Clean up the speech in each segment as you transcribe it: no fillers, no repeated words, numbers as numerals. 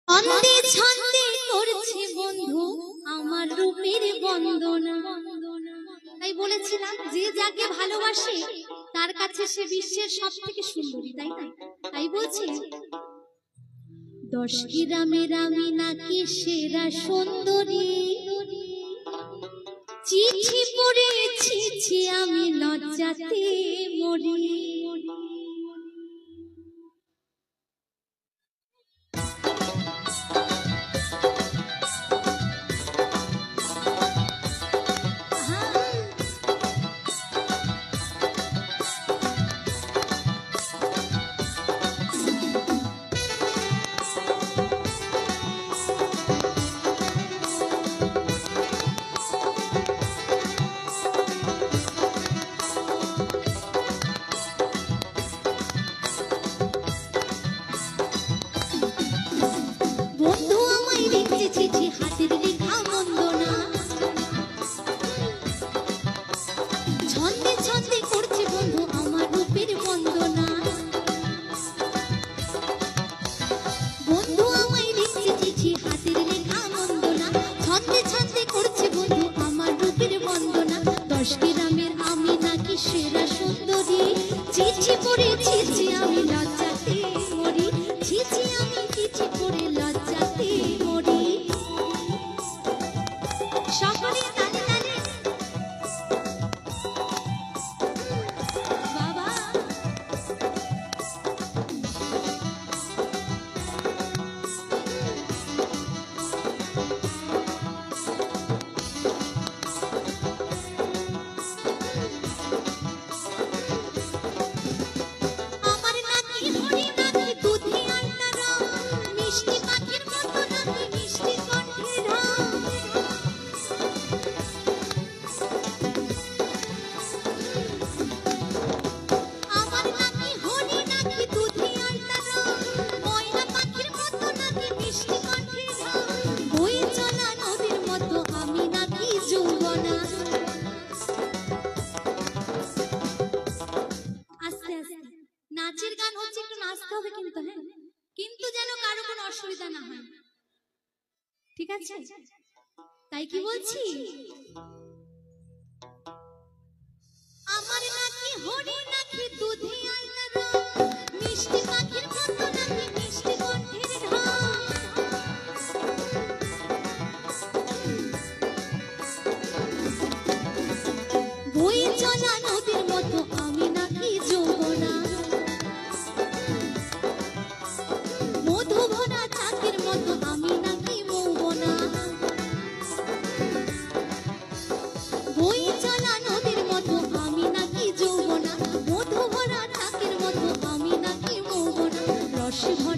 ছন্দে ছন্দে করছে বন্ধু আমার রূপের বন্দনা। তাই বলেছিলাম যে যাকে ভালোবাসে তার কাছে সে বিশ্বের সবথেকে সুন্দরী, তাই না? তাই বলছি 10 গ্রামের আমি নাকি সেরা সুন্দরী, চিঠি পড়েছি আমি লজ্জাতে মরি। চিঠি পড়েছি আমি লজ্জাতে মরি, চিঠি আমি চিঠি পড়ে লজ্জাতে মরি। সকলে তালে তালে বাবা। নাচের গান হচ্ছে, একটু নাচতে হবে কিন্তু, হ্যাঁ, কিন্তু যেন কারো কোনো অসুবিধা না হয়, ঠিক আছে? তাই কি বলছি, আমার নাকি হরি নাকি দুধে আলতা, মিষ্টি পাখির মতো নাকি মিষ্টি কণ্ঠের ঢাক, বই চলা নদীর মতো আমি নাকি যৌবনা, মধু ভরা চাকের মতো আমি নাকি মৌবনা, বই চলা নদীর মতো আমি নাকি যৌবনা, মধু ভরা চাকের মতো আমি নাকি মৌবনা, রস ভরা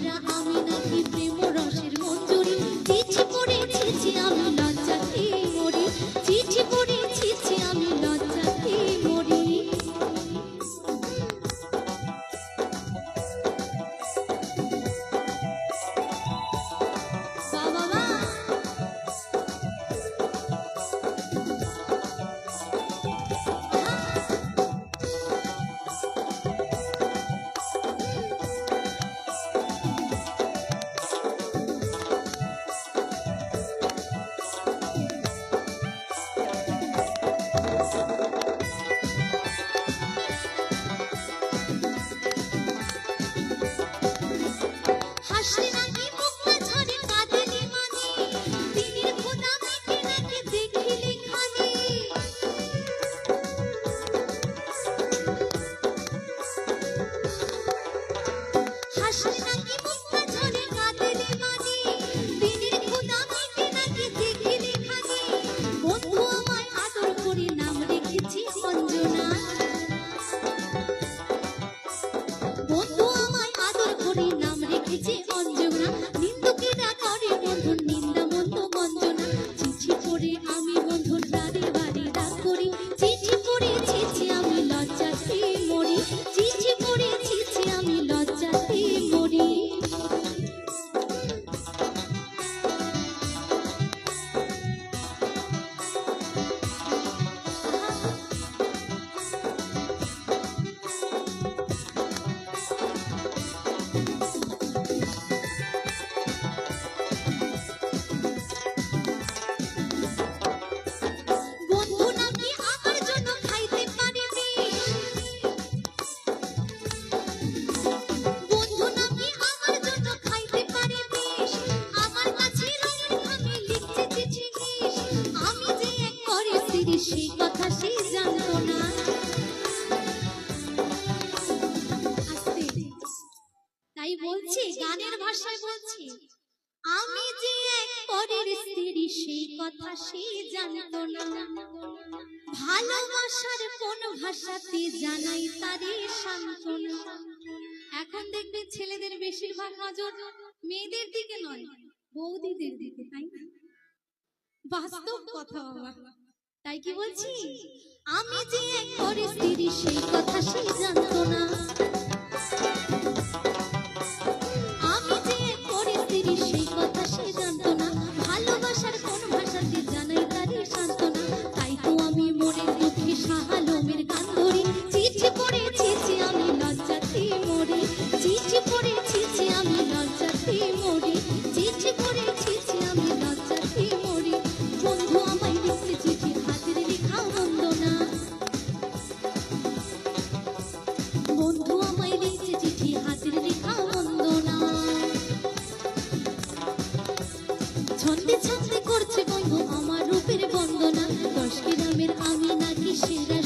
আমি যে এক পরের স্ত্রী সেই কথা সে জানত না, ভালোবাসার কোন ভাষাতে জানাই তারে সান্ত্বনা। এখন দেখবেন ছেলেদের বেশিরভাগ নজর মেয়েদের দিকে নয়, বৌদিদের দিকে, তাই না? বাস্তব কথা বাবা। তাই কি বলছি, আমি যে এক পরের স্ত্রী সেই কথা সে জানত না, আমি যে এক পরের স্ত্রী সেই কথা সে জানত না, ভালোবাসার কোন ভাষাতে জানাই তারে সান্ত্বনা। তাই তো আমি মনের দুঃখে শাহালমের গান ধরি, চিঠি পড়েছি যে আমি লজ্জাতে মরি, চিঠি পড়েছি যে আমি লজ্জাতে মরি, চিঠি পড়েছি যে আমি লজ্জাতে মরি। বন্ধু আমায় লিখছে চিঠি হাতের লেখা বন্দনা, বন্ধু আমায় লিখছে চিঠি হাতের লেখা বন্দনা। ছন্দে ছন্দে করছে বন্ধু আমার রূপের বন্দনা, 10 গ্রামের আমি নাকি সেরা